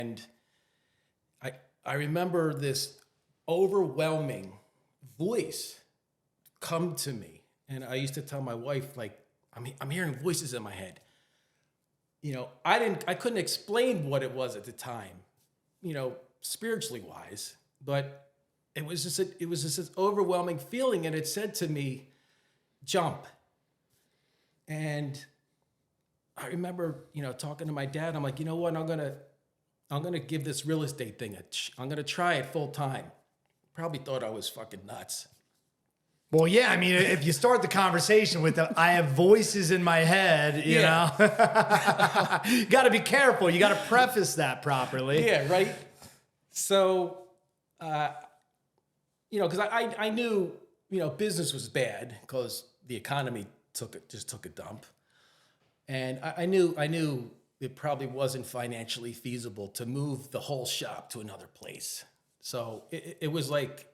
And I remember this overwhelming voice come to me. And I used to tell my wife, like, I'm hearing voices in my head. You know, I couldn't explain what it was at the time, you know, spiritually wise, but it was just this overwhelming feeling. And it said to me, jump. And I remember, you know, talking to my dad. I'm like, you know what? I'm gonna give this real estate thing I'm gonna try it full time. Probably thought I was fucking nuts. Well, yeah, I mean, if you start the conversation with I have voices in my head, you know, you got to be careful. You got to preface that properly. Yeah, right. So, you know, because I knew, you know, business was bad because the economy just took a dump, and I knew it probably wasn't financially feasible to move the whole shop to another place. So it was like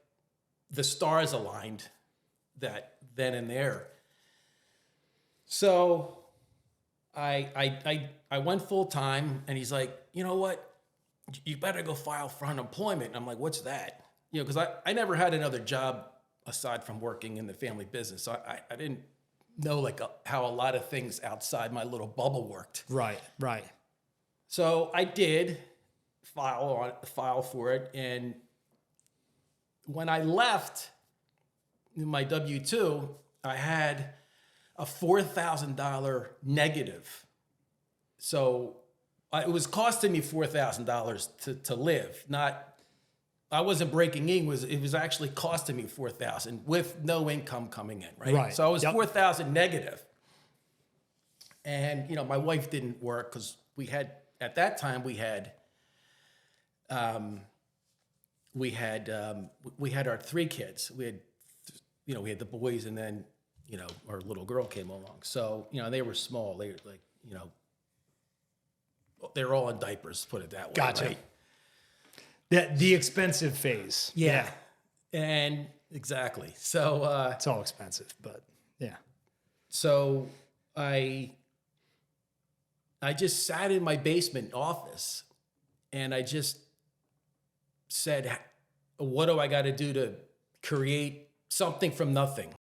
the stars aligned that then and there. So I went full time, and he's like, you know what, you better go file for unemployment. And I'm like, what's that? You know, because I never had another job aside from working in the family business. So I didn't know like how a lot of things outside my little bubble worked. Right. So I did file for it, and when I left my W-2, I had a $4,000 negative. So it was costing me $4,000 to live. I wasn't breaking in. It was actually costing me $4,000 with no income coming in, right? So I was $4,000 negative. And, you know, my wife didn't work because at that time we had our 3 kids. We had the boys, and then, you know, our little girl came along. So, you know, they were small. They were like, you know, they were all in diapers, put it that way. Gotcha. Right? The expensive phase. Yeah. And exactly. So it's all expensive, but yeah. So I just sat in my basement office, and I just said, what do I got to do to create something from nothing?